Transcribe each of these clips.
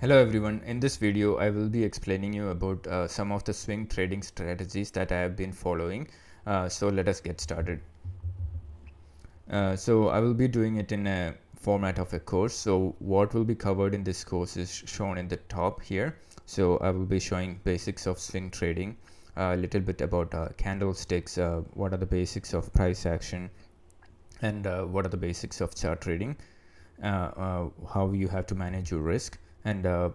Hello everyone, in this video I will be explaining you about some of the swing trading strategies that I have been following. So let us get started. So I will be doing it in a format of a course. So what will be covered in this course is shown in the top here. So I will be showing basics of swing trading, a little bit about candlesticks, what are the basics of price action, and what are the basics of chart trading, how you have to manage your risk, and a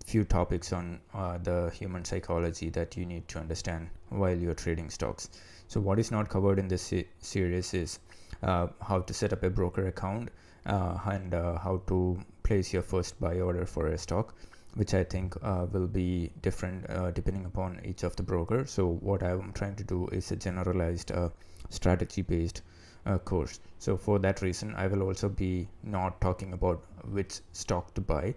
few topics on the human psychology that you need to understand while you're trading stocks. So what is not covered in this series is how to set up a broker account and how to place your first buy order for a stock, which I think will be different depending upon each of the broker. So what I'm trying to do is a generalized strategy based course. So for that reason I will also be not talking about which stock to buy,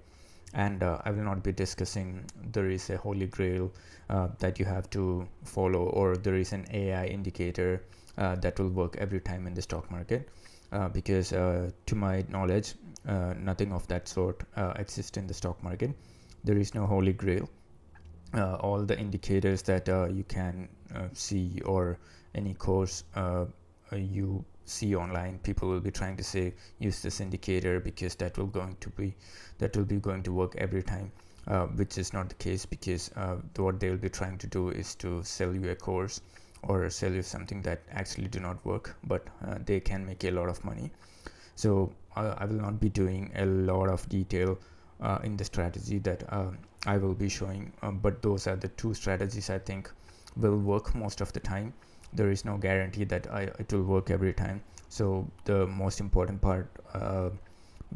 and I will not be discussing there is a holy grail that you have to follow, or there is an AI indicator that will work every time in the stock market, because to my knowledge nothing of that sort exists in the stock market. There is no holy grail. All the indicators that you can see, or any course you see online, people will be trying to say use this indicator because that will be going to work every time, which is not the case, because what they will be trying to do is to sell you a course or sell you something that actually do not work, but they can make a lot of money. So I will not be doing a lot of detail in the strategy that I will be showing, but those are the two strategies I think will work most of the time. There is no guarantee that it will work every time. So the most important part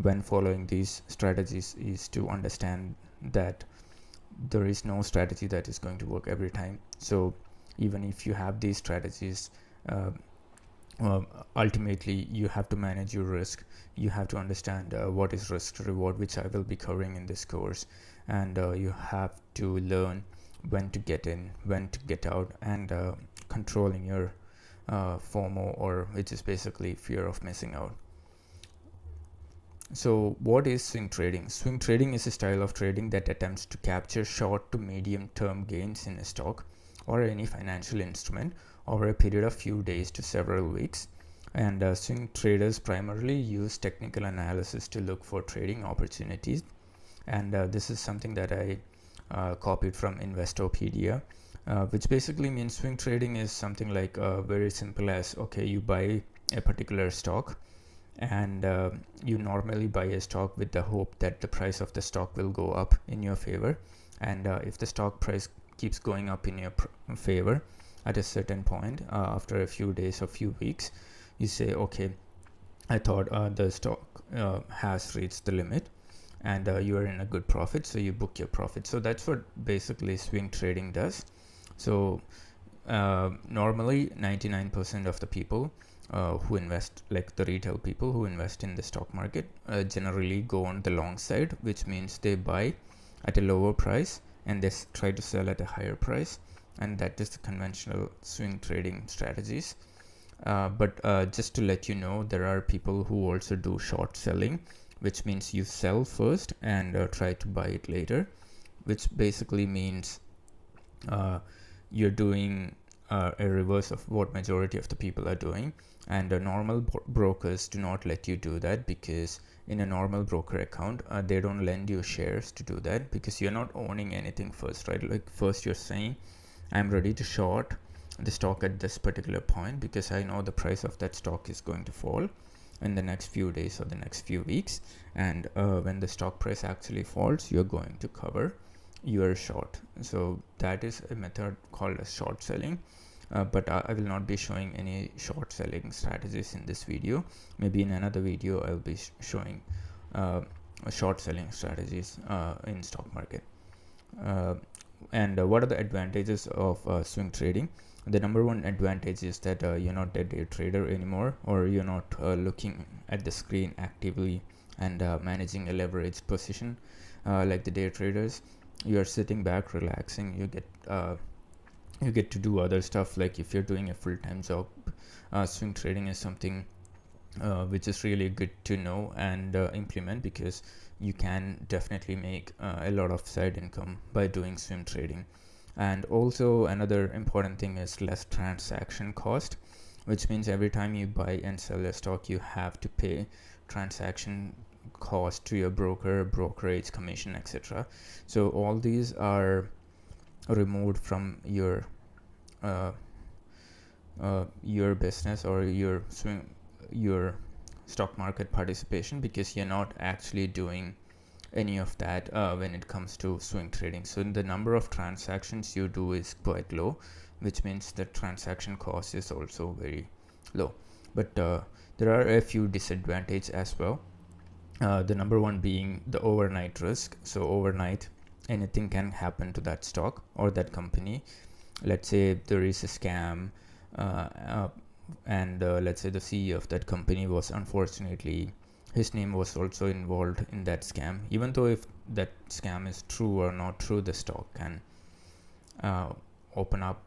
when following these strategies is to understand that there is no strategy that is going to work every time. So even if you have these strategies, uh, ultimately you have to manage your risk. You have to understand what is risk to reward, which I will be covering in this course, and you have to learn when to get in, when to get out, and controlling your FOMO, or which is basically fear of missing out. So what is swing trading? Swing trading is a style of trading that attempts to capture short to medium term gains in a stock or any financial instrument over a period of few days to several weeks. And swing traders primarily use technical analysis to look for trading opportunities. And this is something that I copied from Investopedia, which basically means swing trading is something like very simple as, okay, you buy a particular stock, and you normally buy a stock with the hope that the price of the stock will go up in your favor. And if the stock price keeps going up in your favor at a certain point, after a few days or few weeks, you say, okay, I thought the stock has reached the limit, and you are in a good profit, so you book your profit. So that's what basically swing trading does. So normally 99% of the people who invest, like the retail people who invest in the stock market, generally go on the long side, which means they buy at a lower price and they try to sell at a higher price, and that is the conventional swing trading strategies. But just to let you know, there are people who also do short selling, which means you sell first and try to buy it later, which basically means you're doing a reverse of what majority of the people are doing. And normal brokers do not let you do that, because in a normal broker account they don't lend you shares to do that, because you're not owning anything first, right? Like first you're saying, I'm ready to short the stock at this particular point because I know the price of that stock is going to fall in the next few days or the next few weeks, and when the stock price actually falls, you're going to cover your short. So that is a method called as short selling. But I will not be showing any short selling strategies in this video. Maybe in another video I'll be showing short selling strategies in stock market. And what are the advantages of swing trading? The number one advantage is that you're not a day trader anymore, or you're not looking at the screen actively and managing a leveraged position like the day traders. You are sitting back, relaxing. You get to do other stuff, like if you're doing a full-time job, swing trading is something which is really good to know and implement, because you can definitely make a lot of side income by doing swing trading. And also another important thing is less transaction cost, which means every time you buy and sell a stock, you have to pay transaction cost to your broker, brokerage commission, etc. So all these are removed from uh, your business or your stock market participation, because you're not actually doing any of that when it comes to swing trading. So the number of transactions you do is quite low, which means the transaction cost is also very low. But there are a few disadvantages as well. The number one being the overnight risk. So overnight, anything can happen to that stock or that company. Let's say there is a scam, and let's say the CEO of that company was unfortunately, his name was also involved in that scam. Even though if that scam is true or not true, the stock can open up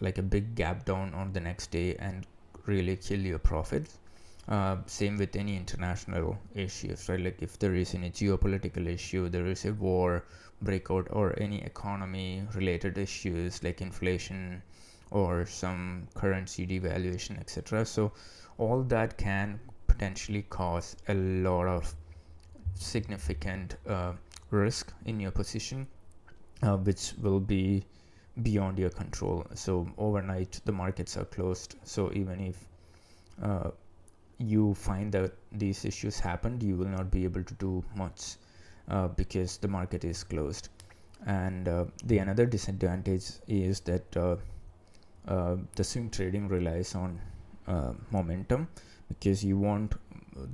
like a big gap down on the next day and really kill your profits. Same with any international issues, right? Like if there is any geopolitical issue, there is a war breakout, or any economy related issues like inflation or some currency devaluation, etc. So all that can potentially cause a lot of significant risk in your position, which will be beyond your control. So overnight the markets are closed, so even if you find that these issues happened, you will not be able to do much because the market is closed. And the another disadvantage is that the swing trading relies on momentum, because you want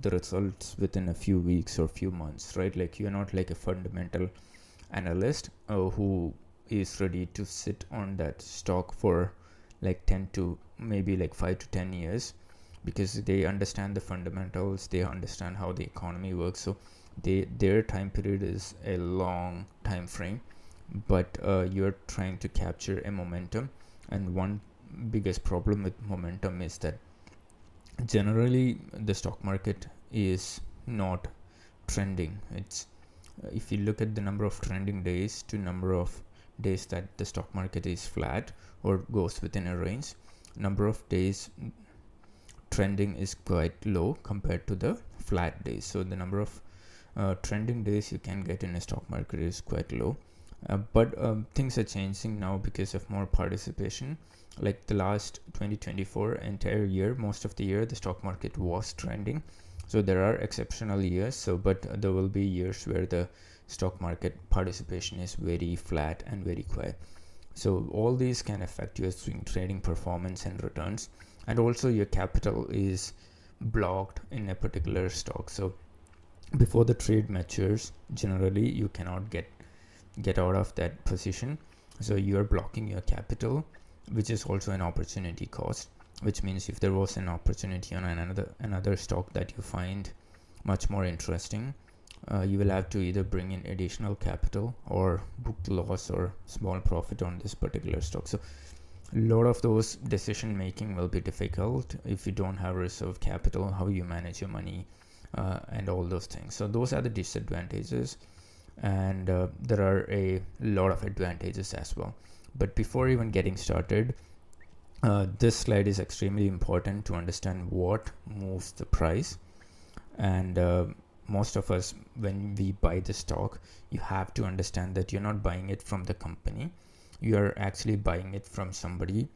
the results within a few weeks or few months, right? Like you're not like a fundamental analyst who is ready to sit on that stock for like 10 to maybe like 5 to 10 years, because they understand the fundamentals, they understand how the economy works. So their time period is a long time frame, but you're trying to capture a momentum. And one biggest problem with momentum is that generally the stock market is not trending. It's if you look at the number of trending days to number of days that the stock market is flat or goes within a range, number of days trending is quite low compared to the flat days. So the number of trending days you can get in a stock market is quite low. But things are changing now because of more participation. Like the last 2024 entire year, most of the year the stock market was trending. So there are exceptional years, so but there will be years where the stock market participation is very flat and very quiet. So all these can affect your swing trading performance and returns. And also your capital is blocked in a particular stock. So before the trade matures, generally you cannot get out of that position. So you are blocking your capital, which is also an opportunity cost, which means if there was an opportunity on another stock that you find much more interesting, you will have to either bring in additional capital or book loss or small profit on this particular stock. So a lot of those decision making will be difficult if you don't have reserve capital, how you manage your money, and all those things. So those are the disadvantages, and there are a lot of advantages as well. But before even getting started, this slide is extremely important to understand what moves the price. And most of us, when we buy the stock, you have to understand that you're not buying it from the company, you are actually buying it from somebody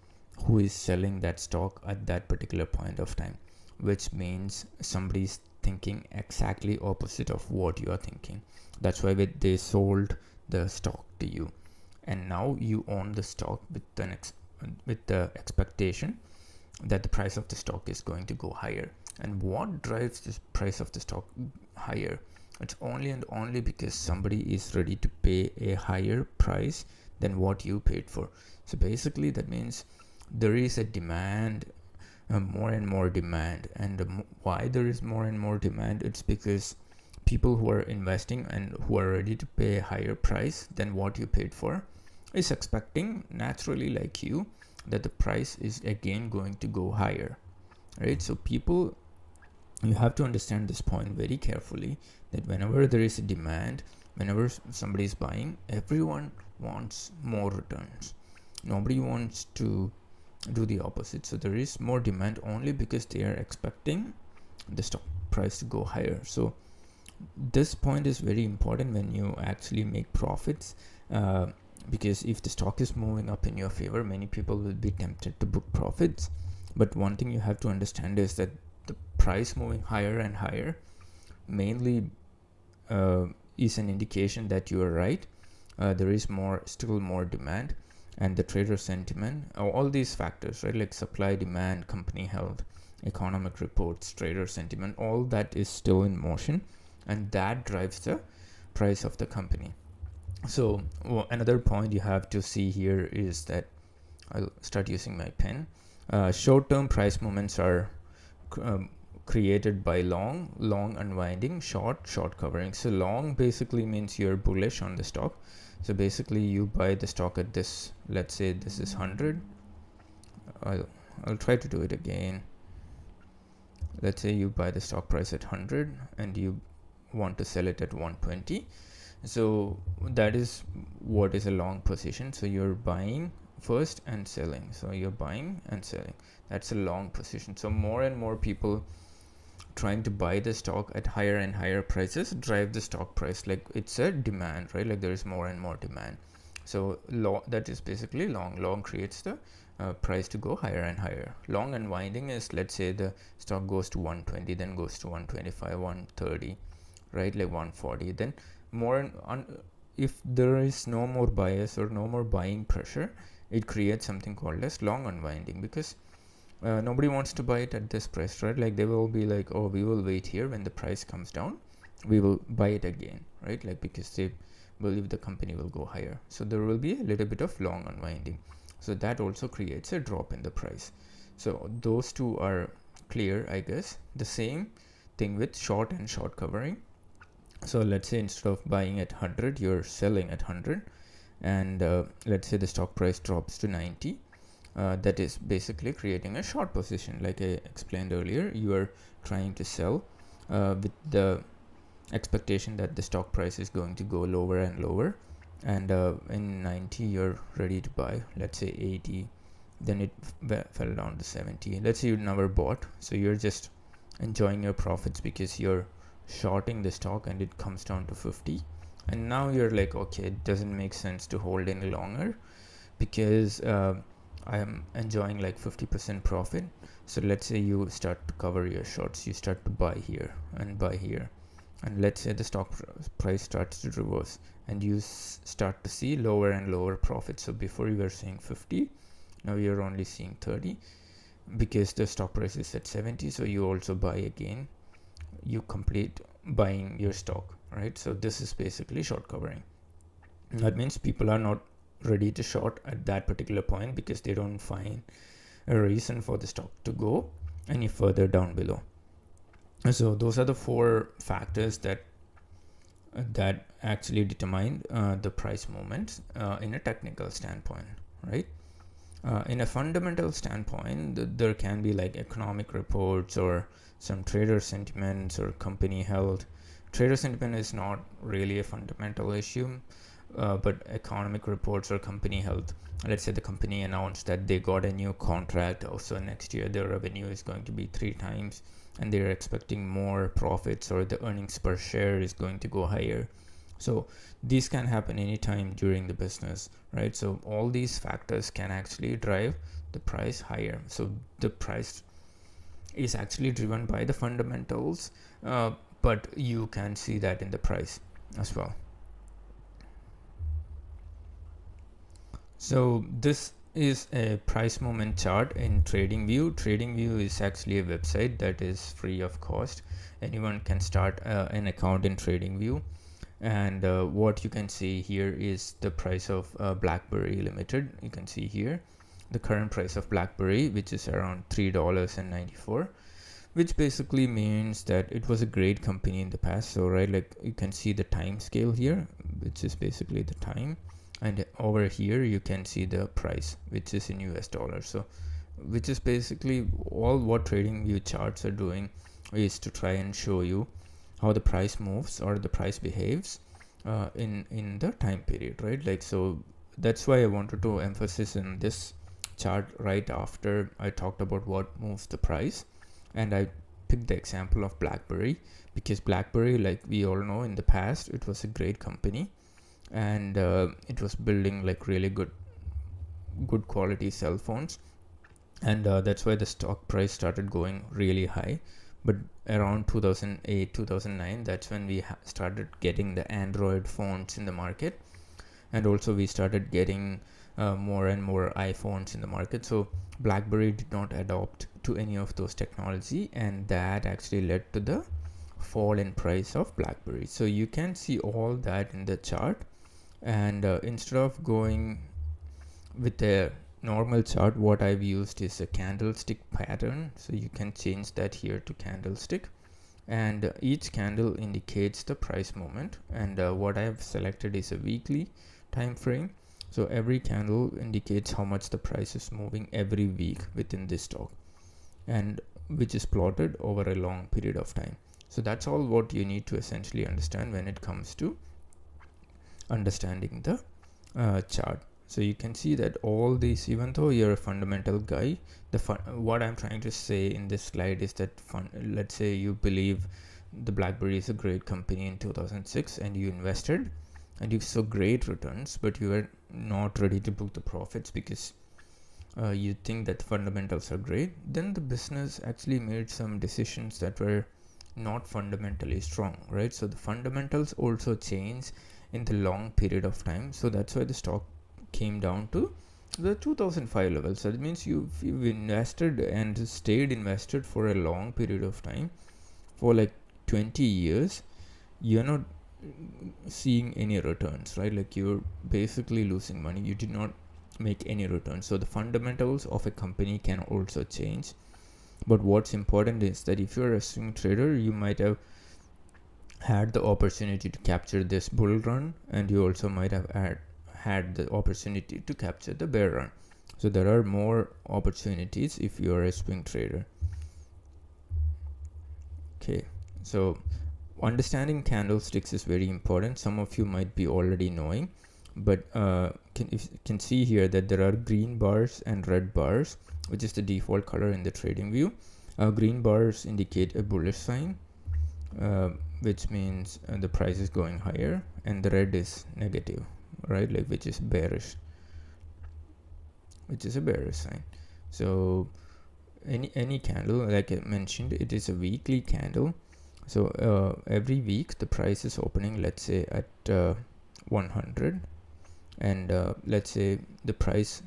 who is selling that stock at that particular point of time, which means somebody is thinking exactly opposite of what you are thinking. That's why they sold the stock to you, and now you own the stock with the expectation that the price of the stock is going to go higher. And what drives this price of the stock higher? It's only and only because somebody is ready to pay a higher price than what you paid for. So basically that means there is a demand, more and more demand. And why there is more and more demand? It's because people who are investing and who are ready to pay a higher price than what you paid for is expecting, naturally like you, that the price is again going to go higher, right? So people You have to understand this point very carefully, that whenever there is a demand, whenever somebody is buying, everyone wants more returns. Nobody wants to do the opposite. So there is more demand only because they are expecting the stock price to go higher. So this point is very important when you actually make profits, because if the stock is moving up in your favor, many people will be tempted to book profits. But one thing you have to understand is that the price moving higher and higher mainly is an indication that you are right. There is still more demand, and the trader sentiment, all these factors, right, like supply, demand, company health, economic reports, trader sentiment, all that is still in motion, and that drives the price of the company. So another point you have to see here is that, I'll start using my pen. Short-term price movements are created by long unwinding, short covering. So long basically means you're bullish on the stock. So basically you buy the stock at this, let's say this is 100. I'll try to do it again. Let's say you buy the stock price at 100 and you want to sell it at 120. So that is what is a long position. So you're buying first and selling. So you're buying and selling. That's a long position. So more and more people trying to buy the stock at higher and higher prices drive the stock price. Like it's a demand, right? Like there is more and more demand. So that is basically long creates the price to go higher and higher. Long unwinding is, let's say the stock goes to 120, then goes to 125, 130, right? Like 140. Then if there is no more bias or no more buying pressure, it creates something called as long unwinding, because nobody wants to buy it at this price, right? Like they will be like, oh, we will wait here, when the price comes down we will buy it again, right? Like because they believe the company will go higher. So there will be a little bit of long unwinding. So that also creates a drop in the price. So those two are clear, I guess. The same thing with short and short covering. So let's say instead of buying at 100, you're selling at 100, and let's say the stock price drops to 90. That is basically creating a short position. Like I explained earlier, you are trying to sell with the expectation that the stock price is going to go lower and lower, and in 90 you're ready to buy. Let's say 80, then it fell down to 70. Let's say you never bought, so you're just enjoying your profits because you're shorting the stock, and it comes down to 50, and now you're like, okay, it doesn't make sense to hold any longer because I am enjoying like 50% profit. So let's say you start to cover your shorts, you start to buy here and buy here, and let's say the stock price starts to reverse and you start to see lower and lower profits. So before you were seeing 50, now you're only seeing 30 because the stock price is at 70. So you also buy again, you complete buying your stock, right? So this is basically short covering. That means people are not ready to short at that particular point because they don't find a reason for the stock to go any further down below. So those are the four factors that actually determine the price movements in a technical standpoint, right? In a fundamental standpoint, there can be like economic reports or some trader sentiments or company health. Trader sentiment is not really a fundamental issue, but economic reports or company health. Let's say the company announced that they got a new contract, also next year their revenue is going to be 3 times, and they're expecting more profits, or the earnings per share is going to go higher. So these can happen anytime during the business, right? So all these factors can actually drive the price higher. So the price is actually driven by the fundamentals, but you can see that in the price as well. So this is a price movement chart in TradingView. TradingView is actually a website that is free of cost. Anyone can start an account in TradingView, and what you can see here is the price of BlackBerry Limited. You can see here the current price of BlackBerry, which is around $3.94, which basically means that it was a great company in the past. So right, like you can see the time scale here, which is basically the time, and over here you can see the price, which is in US dollars. So which is basically all what TradingView charts are doing. is to try and show you how the price moves or the price behaves in the time period, right? Like, so that's why I wanted to emphasize in this chart right after I talked about what moves the price, and I picked the example of BlackBerry, because BlackBerry, like we all know, in the past it was a great company, and it was building like really good quality cell phones, and that's why the stock price started going really high. But around 2008 2009, that's when we started getting the Android phones in the market, and also we started getting more and more iPhones in the market. So BlackBerry did not adopt to any of those technology, and that actually led to the fall in price of BlackBerry. So you can see all that in the chart, and instead of going with a normal chart, what I've used is a candlestick pattern. So you can change that here to candlestick, and each candle indicates the price movement, and what I have selected is a weekly time frame. So every candle indicates how much the price is moving every week within this stock, and which is plotted over a long period of time. So that's all what you need to essentially understand when it comes to understanding the chart. So you can see that all these, even though you're a fundamental guy, what I'm trying to say in this slide is that let's say you believe the BlackBerry is a great company in 2006, and you invested and you saw great returns, but you were not ready to book the profits because you think that the fundamentals are great. Then the business actually made some decisions that were not fundamentally strong, right? So the fundamentals also change in the long period of time. So that's why the stock came down to the 2005 level. So that means you've invested and stayed invested for a long period of time, for like 20 years, you're not seeing any returns, right? Like, you're basically losing money. You did not make any returns. So the fundamentals of a company can also change. But what's important is that if you're a swing trader, you might have had the opportunity to capture this bull run, and you also might have had the opportunity to capture the bear run. So there are more opportunities if you are a swing trader. Okay, so understanding candlesticks is very important. Some of you might be already knowing, but you can see here that there are green bars and red bars, which is the default color in the trading view. Green bars indicate a bullish sign, which means the price is going higher, and the red is negative, right? Like, which is bearish, which is a bearish sign. So any candle, like I mentioned, it is a weekly candle. So every week the price is opening, let's say at 100, and let's say the price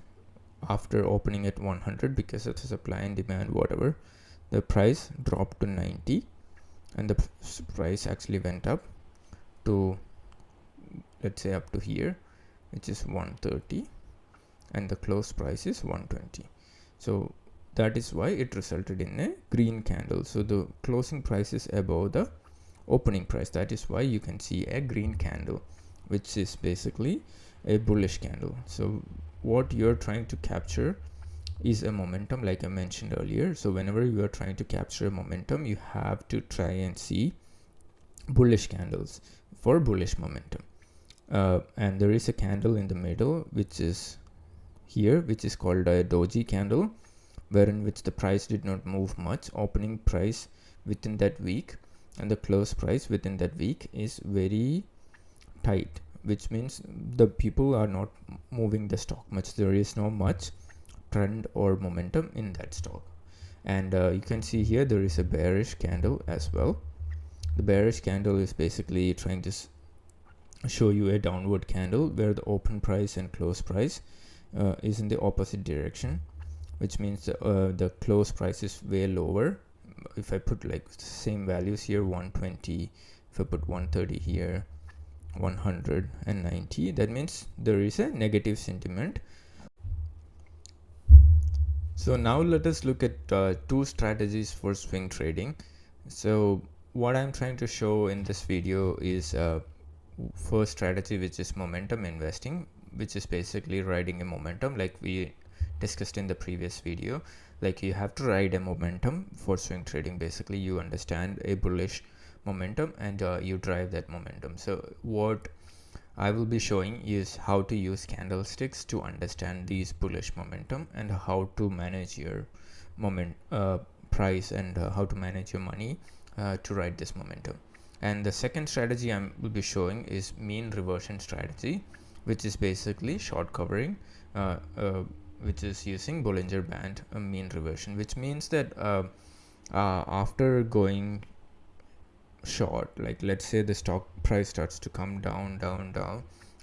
after opening at 100, because of the supply and demand, whatever, the price dropped to 90, and the price actually went up to, let's say, up to here, which is 130, and the close price is 120. So that is why it resulted in a green candle. So the closing price is above the opening price. That is why you can see a green candle, which is basically a bullish candle. So what you're trying to capture is a momentum, like I mentioned earlier. So whenever you are trying to capture a momentum, you have to try and see bullish candles for bullish momentum. And there is a candle in the middle, which is here, which is called a doji candle, wherein which the price did not move much. Opening price within that week and the close price within that week is very tight, which means the people are not moving the stock much. There is no much trend or momentum in that stock. And you can see here there is a bearish candle as well. The bearish candle is basically trying to show you a downward candle where the open price and close price is in the opposite direction, which means the close price is way lower. If I put like same values here, 120, if I put 130 here, 190, that means there is a negative sentiment. So now let us look at two strategies for swing trading. So what I'm trying to show in this video is first strategy, which is momentum investing, which is basically riding a momentum like we discussed in the previous video. like you have to ride a momentum for swing trading. Basically, you understand a bullish momentum and you drive that momentum. So what I will be showing is how to use candlesticks to understand these bullish momentum and how to manage your price and how to manage your money to ride this momentum. And the second strategy I will be showing is mean reversion strategy, which is basically short covering, which is using Bollinger Band mean reversion, which means that after going short, like let's say the stock price starts to come down,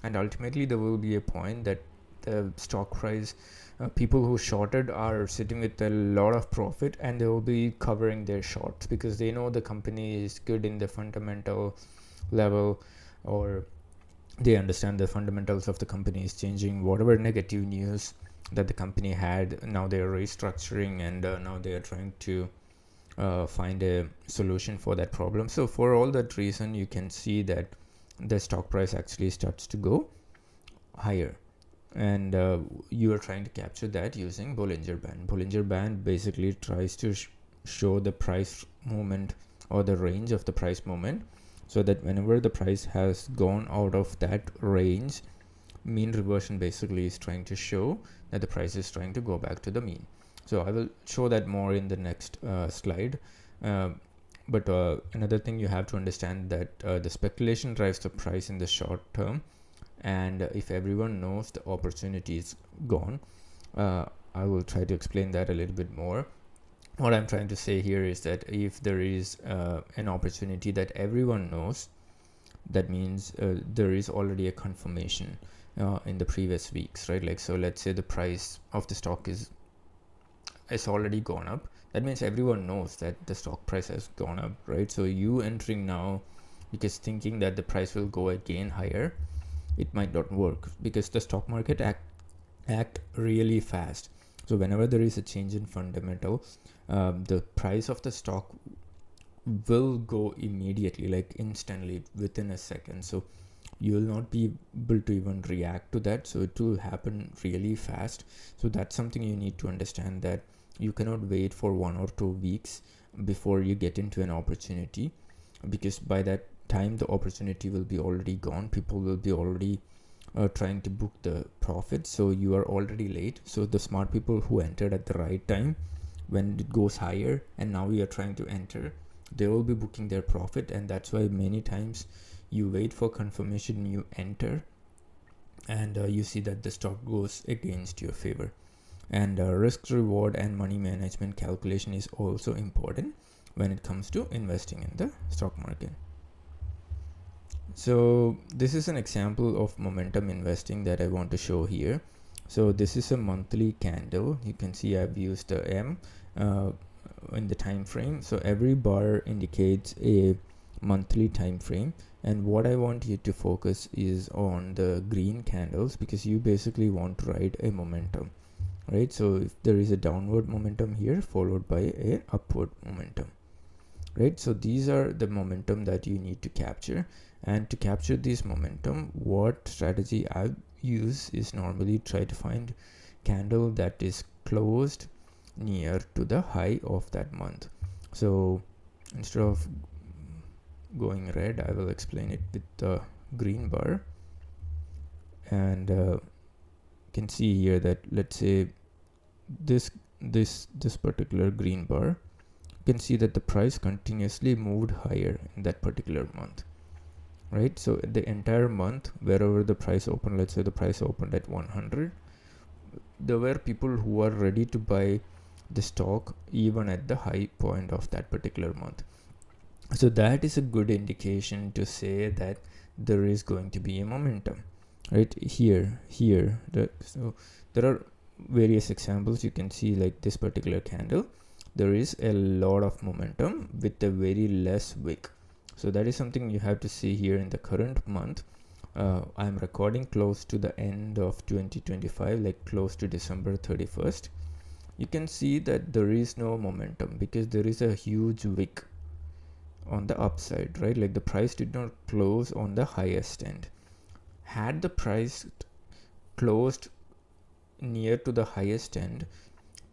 and ultimately there will be a point that the stock price, people who shorted are sitting with a lot of profit, and they will be covering their shorts because they know the company is good in the fundamental level, or they understand the fundamentals of the company is changing. Whatever negative news that the company had, now they are restructuring, and now they are trying to find a solution for that problem. So for all that reason, you can see that the stock price actually starts to go higher, and you are trying to capture that using Bollinger Band. Bollinger Band basically tries to show the price movement or the range of the price movement, so that whenever the price has gone out of that range, mean reversion basically is trying to show that the price is trying to go back to the mean. So I will show that more in the next slide. But another thing you have to understand that the speculation drives the price in the short term, and if everyone knows the opportunity is gone, I will try to explain that a little bit more. What I'm trying to say here is that if there is an opportunity that everyone knows, that means there is already a confirmation in the previous weeks, right? Like, so let's say the price of the stock is already gone up. That means everyone knows that the stock price has gone up, right? So you entering now because thinking that the price will go again higher, it might not work, because the stock market act really fast. So whenever there is a change in fundamental, the price of the stock will go immediately, like instantly, within a second. So you will not be able to even react to that, so it will happen really fast. So that's something you need to understand, that you cannot wait for 1 or 2 weeks before you get into an opportunity, because by that time the opportunity will be already gone. People will be already trying to book the profit, so you are already late. So the smart people who entered at the right time when it goes higher, and now you are trying to enter, they will be booking their profit. And that's why many times you wait for confirmation, you enter, and you see that the stock goes against your favor. And risk reward and money management calculation is also important when it comes to investing in the stock market. So this is an example of momentum investing that I want to show here. So this is a monthly candle. You can see I've used the M in the time frame. So every bar indicates a monthly time frame, and what I want you to focus is on the green candles, because you basically want to ride a momentum, right? So if there is a downward momentum here followed by a upward momentum, right? So these are the momentum that you need to capture. And to capture this momentum, what strategy I use is normally try to find candle that is closed near to the high of that month. So instead of going red, I will explain it with the green bar. And you can see here that, let's say this particular green bar, you can see that the price continuously moved higher in that particular month, right? So the entire month, wherever the price opened, let's say the price opened at 100, there were people who are ready to buy the stock even at the high point of that particular month. So that is a good indication to say that there is going to be a momentum, right? Here so there are various examples. You can see, like this particular candle, there is a lot of momentum with a very less wick. So that is something you have to see here in the current month. I'm recording close to the end of 2025, like close to December 31st. You can see that there is no momentum because there is a huge wick on the upside, right? Like the price did not close on the highest end. Had the price closed near to the highest end,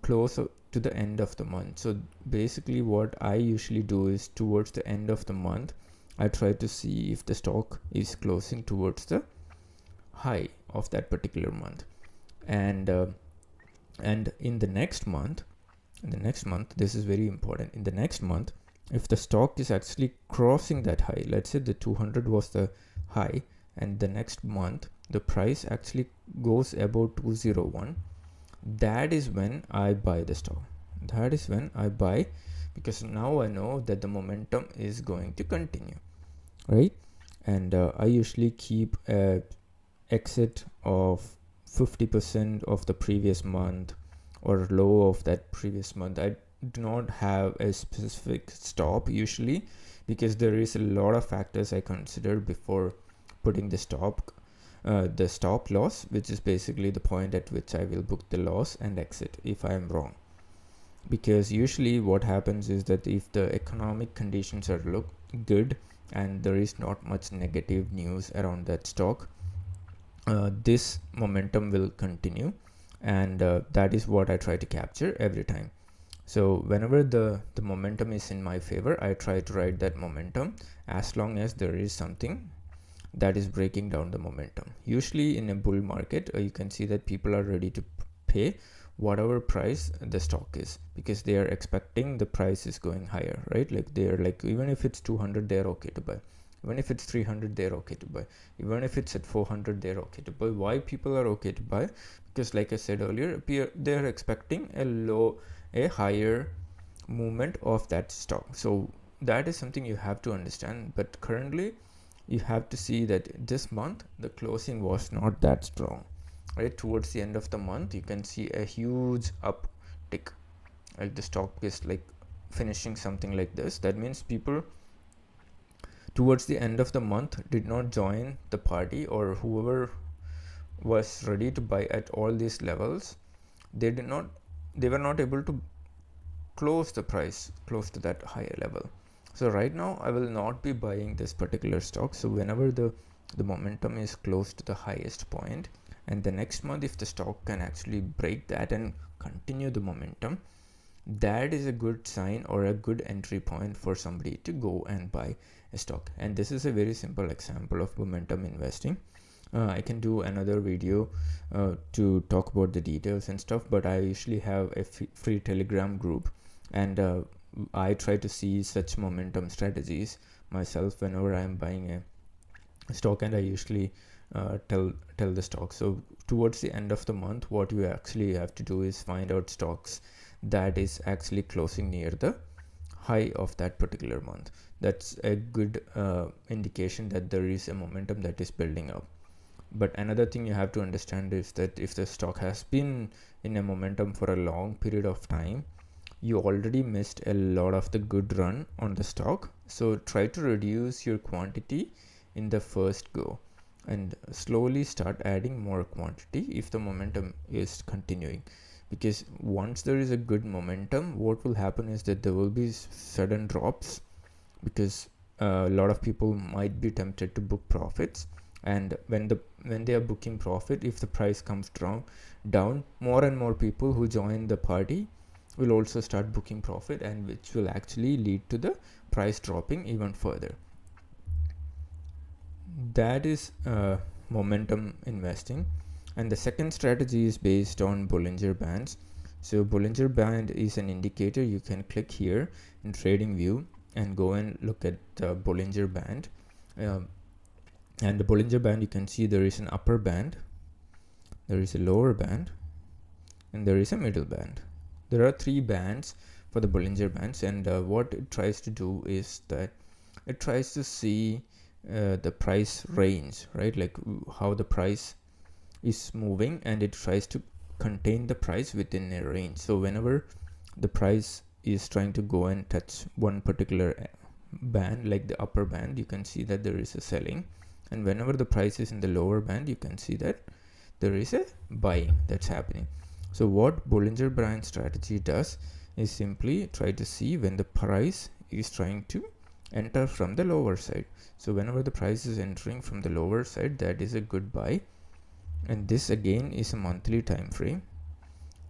close to the end of the month. So basically what I usually do is towards the end of the month, I try to see if the stock is closing towards the high of that particular month. And in the next month, this is very important. In the next month, if the stock is actually crossing that high, let's say the 200 was the high, and the next month the price actually goes above 201, that is when I buy the stock. That is when I buy, because now I know that the momentum is going to continue, right? And I usually keep a exit of 50% of the previous month or low of that previous month. I do not have a specific stop usually, because there is a lot of factors I consider before putting the stop loss, which is basically the point at which I will book the loss and exit if I am wrong. Because usually what happens is that if the economic conditions are look good and there is not much negative news around that stock, this momentum will continue, and that is what I try to capture every time. So whenever the momentum is in my favor, I try to ride that momentum as long as there is something that is breaking down the momentum. Usually in a bull market, you can see that people are ready to pay whatever price the stock is, because they are expecting the price is going higher, right? Like they are like, even if it's 200, they're okay to buy. Even if it's 300, they're okay to buy. Even if it's at 400, they're okay to buy. Why people are okay to buy? Because like I said earlier, they're expecting a higher movement of that stock. So that is something you have to understand. But currently you have to see that this month the closing was not that strong, right? Towards the end of the month, you can see a huge uptick. Like the stock is like finishing something like this. That means people towards the end of the month did not join the party, or whoever was ready to buy at all these levels, they were not able to close the price close to that higher level. So right now I will not be buying this particular stock. So whenever the momentum is close to the highest point, and the next month if the stock can actually break that and continue the momentum, that is a good sign or a good entry point for somebody to go and buy a stock. And this is a very simple example of momentum investing. I can do another video to talk about the details and stuff, but I usually have a free Telegram group, and I try to see such momentum strategies myself whenever I am buying a stock, and I usually tell the stock. So towards the end of the month, what you actually have to do is find out stocks that is actually closing near the high of that particular month. That's a good indication that there is a momentum that is building up. But another thing you have to understand is that if the stock has been in a momentum for a long period of time, you already missed a lot of the good run on the stock. So try to reduce your quantity in the first go and slowly start adding more quantity if the momentum is continuing. Because once there is a good momentum, what will happen is that there will be sudden drops, because a lot of people might be tempted to book profits, and when they are booking profit, if the price comes down, more and more people who join the party will also start booking profit, and which will actually lead to the price dropping even further. That is momentum investing. And the second strategy is based on Bollinger Bands. So Bollinger Band is an indicator. You can click here in TradingView and go and look at the Bollinger Band. And the Bollinger Band, you can see there is an upper band, there is a lower band, and there is a middle band. There are three bands for the Bollinger Bands, and what it tries to do is that it tries to see the price range, right? Like how the price is moving, and it tries to contain the price within a range. So whenever the price is trying to go and touch one particular band, like the upper band, you can see that there is a selling, and whenever the price is in the lower band, you can see that there is a buying that's happening. So what Bollinger Band strategy does is simply try to see when the price is trying to enter from the lower side. So whenever the price is entering from the lower side, that is a good buy. And this again is a monthly time frame.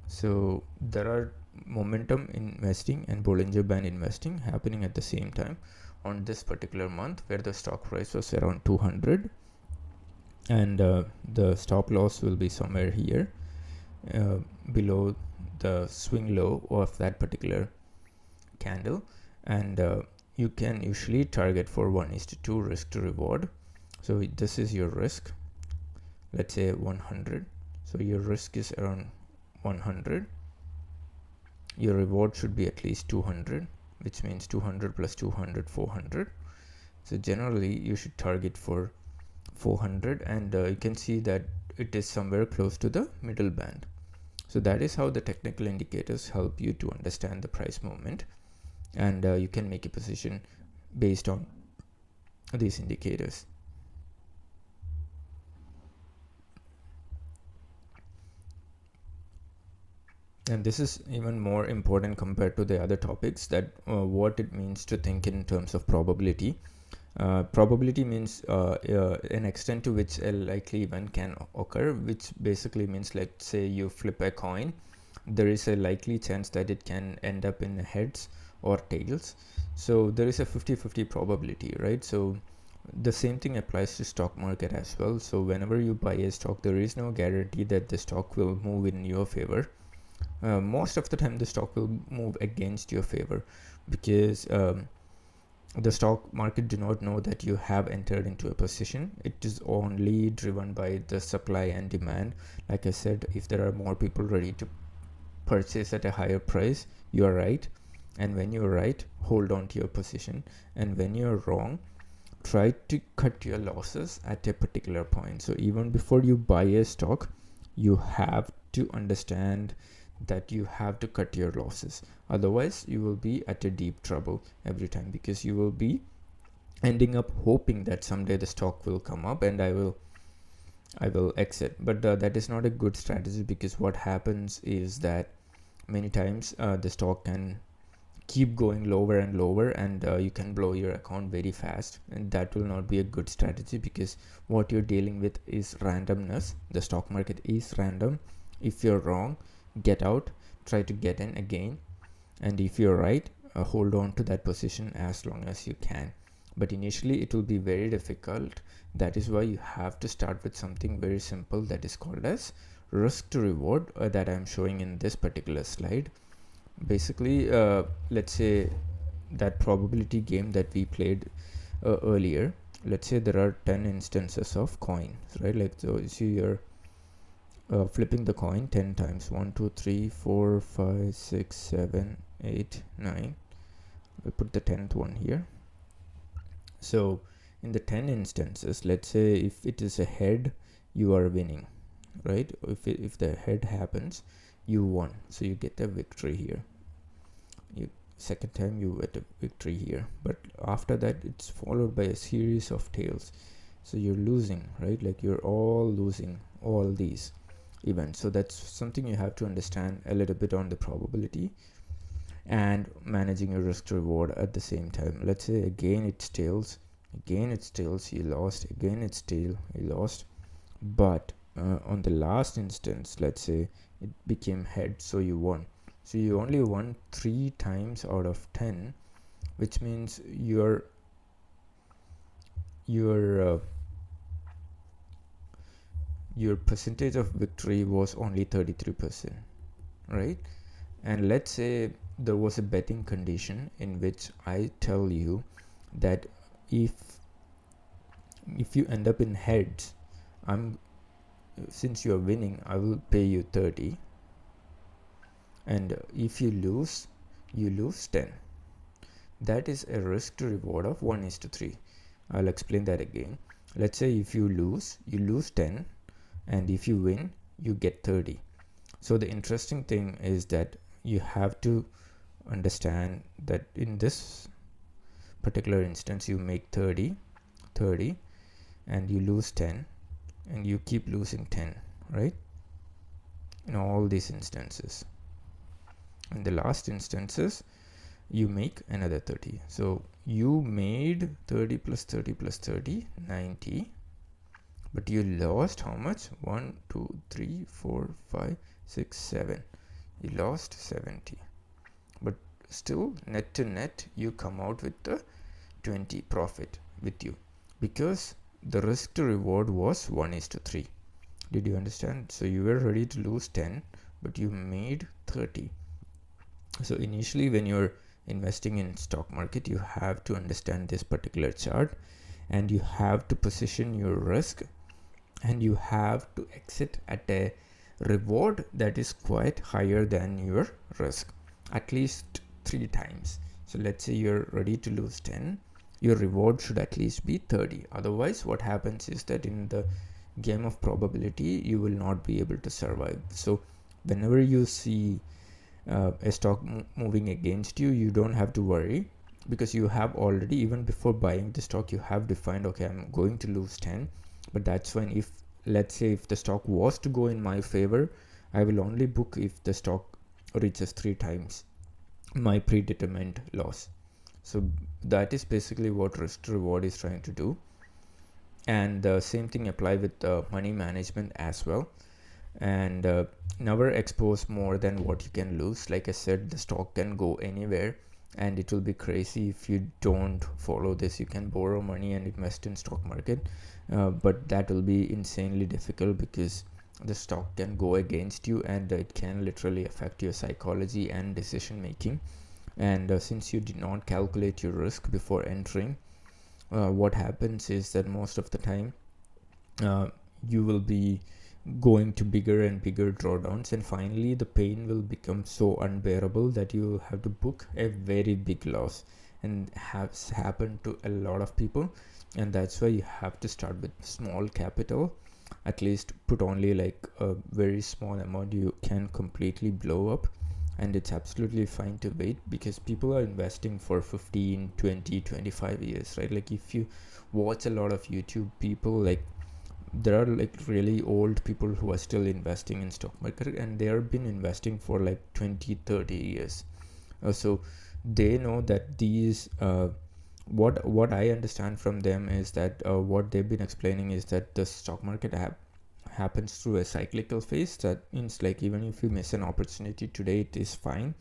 So there are momentum investing and Bollinger Band investing happening at the same time on this particular month, where the stock price was around 200, and the stop loss will be somewhere here below the swing low of that particular candle, and you can usually target for 1:2 risk to reward. So this is your risk, let's say 100. So your risk is around 100. Your reward should be at least 200, which means 200 plus 200, 400. So generally you should target for 400, and you can see that it is somewhere close to the middle band. So that is how the technical indicators help you to understand the price movement, and you can make a position based on these indicators. And this is even more important compared to the other topics, that what it means to think in terms of probability. Probability means an extent to which a likely event can occur, which basically means, let's say you flip a coin, there is a likely chance that it can end up in heads or tails. So there is a 50-50 probability, right? So the same thing applies to stock market as well. So whenever you buy a stock, there is no guarantee that the stock will move in your favor. Most of the time the stock will move against your favor, because the stock market do not know that you have entered into a position. It is only driven by the supply and demand. Like I said, if there are more people ready to purchase at a higher price, you are right, and when you're right, hold on to your position, and when you're wrong, try to cut your losses at a particular point. So even before you buy a stock, you have to understand that you have to cut your losses, otherwise you will be at a deep trouble every time, because you will be ending up hoping that someday the stock will come up and I will exit. But that is not a good strategy, because what happens is that many times the stock can keep going lower and lower, and you can blow your account very fast, and that will not be a good strategy, because what you're dealing with is randomness. The stock market is random. If you're wrong, get out, try to get in again, and if you're right, hold on to that position as long as you can. But initially it will be very difficult. That is why you have to start with something very simple, that is called as risk to reward, that I'm showing in this particular slide. Basically, let's say that probability game that we played earlier, let's say there are 10 instances of coins, right? Like, so you see you're flipping the coin 10 times, 1 2 3 4 5 6 7 8 9. We'll put the 10th one here. So in the 10 instances, let's say if it is a head, you are winning, right? If the head happens, you won, so you get a victory here. Second time you get a victory here, but after that it's followed by a series of tails, so you're losing, right? Like, you're all losing all these events. So that's something you have to understand a little bit on the probability and managing your risk to reward at the same time. Let's say again it's tails, you lost, again it's tail, you lost, but on the last instance, let's say it became head, so you won. So you only won 3 times out of 10, which means your percentage of victory was only 33%, right? And let's say there was a betting condition in which I tell you that if you end up in heads, since you're winning, I will pay you 30, and if you lose, you lose 10. That is a risk to reward of 1:3. I'll explain that again. Let's say if you lose 10, and if you win, you get 30. So the interesting thing is that you have to understand that in this particular instance, you make 30, and you lose 10, and you keep losing 10, right? In all these instances. In the last instances, you make another 30. So you made 30 plus 30 plus 30, 90. But you lost how much? 1, 2, 3, 4, 5, 6, 7. You lost 70. but still net to net you come out with the 20 profit with you, because the risk to reward was 1:3. Did you understand? So you were ready to lose 10, but you made 30. So initially when you're investing in stock market, you have to understand this particular chart, and you have to position your risk, and you have to exit at a reward that is quite higher than your risk, at least 3 times. So let's say you're ready to lose 10, your reward should at least be 30. Otherwise what happens is that in the game of probability you will not be able to survive. So whenever you see a stock moving against you, you don't have to worry, because you have already, even before buying the stock, you have defined, okay, I'm going to lose 10, but that's fine. If let's say if the stock was to go in my favor, I will only book if the stock reaches 3 times my predetermined loss. So that is basically what risk to reward is trying to do. And the same thing apply with money management as well. And never expose more than what you can lose. Like I said, the stock can go anywhere, and it will be crazy if you don't follow this. You can borrow money and invest in stock market, but that will be insanely difficult, because the stock can go against you, and it can literally affect your psychology and decision making. And since you did not calculate your risk before entering, what happens is that most of the time you will be going to bigger and bigger drawdowns, and finally the pain will become so unbearable that you will have to book a very big loss, and has happened to a lot of people. And that's why you have to start with small capital. At least put only like a very small amount you can completely blow up, and it's absolutely fine to wait, because people are investing for 15, 20, 25 years, right? Like if you watch a lot of YouTube people, like there are like really old people who are still investing in stock market, and they have been investing for like 20, 30 years. So they know that these what I understand from them is that what they've been explaining is that the stock market happens through a cyclical phase. That means like even if you miss an opportunity today, it is fine.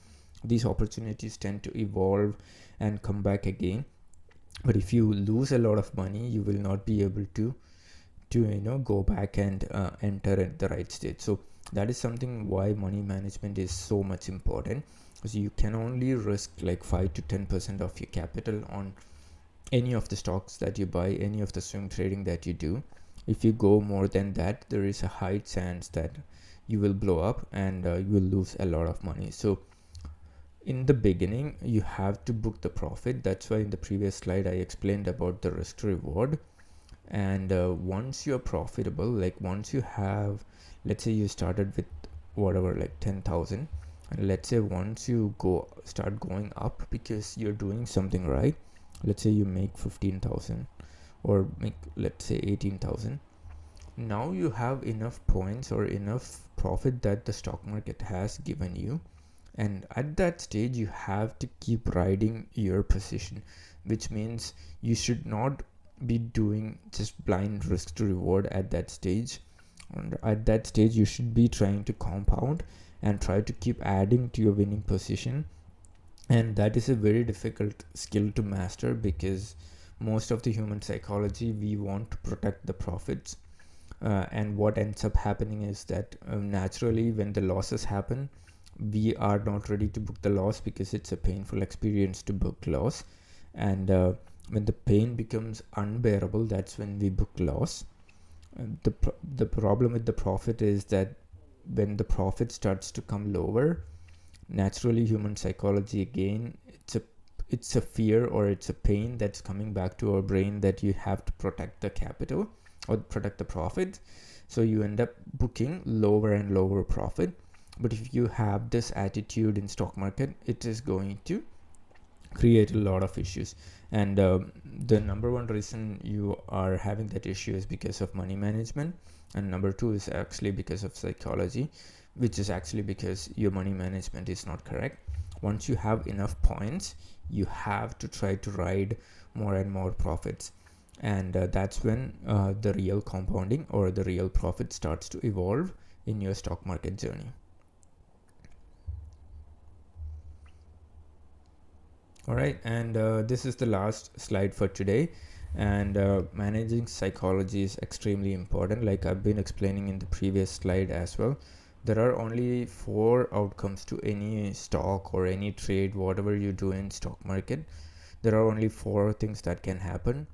These opportunities tend to evolve and come back again. But if you lose a lot of money, you will not be able to go back and enter at the right stage. So that is something why money management is so much important, because you can only risk like 5 to 10% of your capital on any of the stocks that you buy, any of the swing trading that you do. If you go more than that, there is a high chance that you will blow up, and you will lose a lot of money. So in the beginning you have to book the profit. That's why in the previous slide I explained about the risk to reward. And once you're profitable, like once you have, let's say you started with whatever, like 10,000, and let's say once you start going up because you're doing something right, let's say you make 15,000 or make, let's say 18,000, now you have enough points or enough profit that the stock market has given you, and at that stage you have to keep riding your position, which means you should not be doing just blind risk to reward at that stage. And at that stage you should be trying to compound and try to keep adding to your winning position. And that is a very difficult skill to master, because most of the human psychology, we want to protect the profits, and what ends up happening is that naturally when the losses happen, we are not ready to book the loss, because it's a painful experience to book loss. And when the pain becomes unbearable, that's when we book loss. The problem with the profit is that when the profit starts to come lower, naturally human psychology, again, it's a fear or it's a pain that's coming back to our brain, that you have to protect the capital or protect the profit. So you end up booking lower and lower profit. But if you have this attitude in stock market, it is going to create a lot of issues. And the number one reason you are having that issue is because of money management, and number two is actually because of psychology, which is actually because your money management is not correct. Once you have enough points, you have to try to ride more and more profits, and that's when the real compounding or the real profit starts to evolve in your stock market journey. All right, and this is the last slide for today. And managing psychology is extremely important, like I've been explaining in the previous slide as well. There are only 4 outcomes to any stock or any trade, whatever you do in stock market. There are only 4 things that can happen.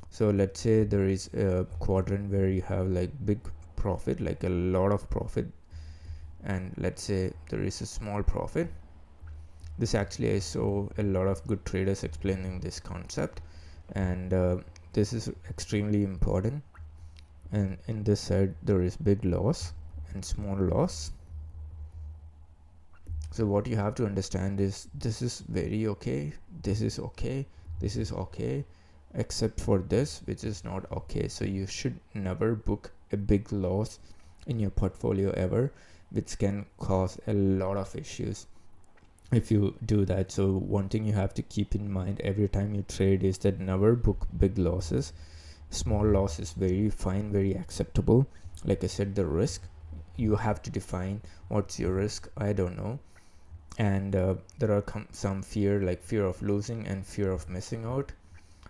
So let's say there is a quadrant where you have like big profit, like a lot of profit, and let's say there is a small profit. This actually, I saw a lot of good traders explaining this concept, and this is extremely important. And in this side there is big loss and small loss. So what you have to understand is this is very okay, this is okay, this is okay, except for this, which is not okay. So you should never book a big loss in your portfolio ever, which can cause a lot of issues if you do that. So one thing you have to keep in mind every time you trade is that never book big losses. Small loss is very fine, very acceptable. Like I said, the risk, you have to define what's your risk. I don't know. And there are some fear, like fear of losing and fear of missing out.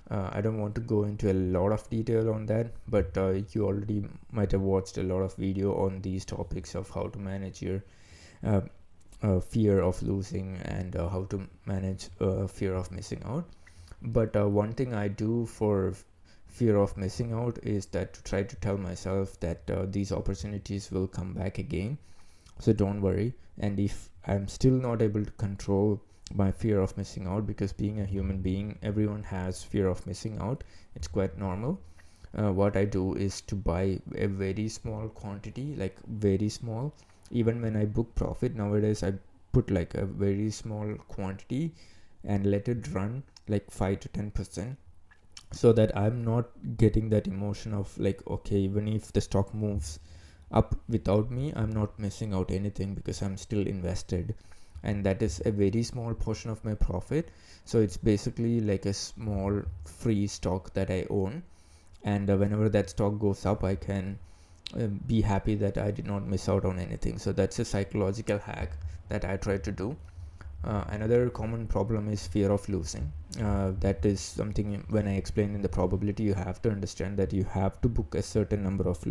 I don't want to go into a lot of detail on that, but you already might have watched a lot of video on these topics of how to manage your fear of losing and how to manage fear of missing out. But one thing I do for fear of missing out is that to try to tell myself that these opportunities will come back again, so don't worry. And if I'm still not able to control my fear of missing out, because being a human being, everyone has fear of missing out, it's quite normal. What I do is to buy a very small quantity, like very small. Even when I book profit nowadays, I put like a very small quantity and let it run like 5 to 10%, so that I'm not getting that emotion of like, okay, even if the stock moves up without me, I'm not missing out anything because I'm still invested. And that is a very small portion of my profit. So it's basically like a small free stock that I own, and whenever that stock goes up, I can be happy that I did not miss out on anything. So that's a psychological hack that I try to do. Another common problem is fear of losing. That is something, when I explain in the probability, you have to understand that you have to book a certain number of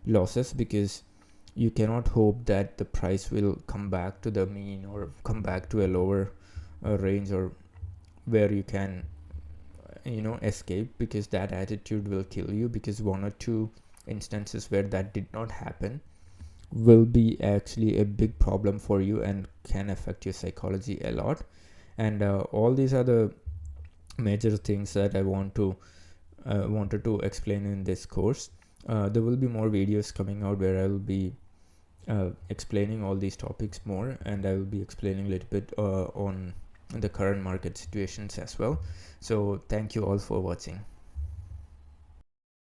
losses, because you cannot hope that the price will come back to the mean or come back to a lower range, or where you can escape, because that attitude will kill you. Because 1 or 2 instances where that did not happen will be actually a big problem for you and can affect your psychology a lot. And all these are the major things that I wanted to explain in this course. There will be more videos coming out where I will be explaining all these topics more, and I will be explaining a little bit on the current market situations as well. So thank you all for watching.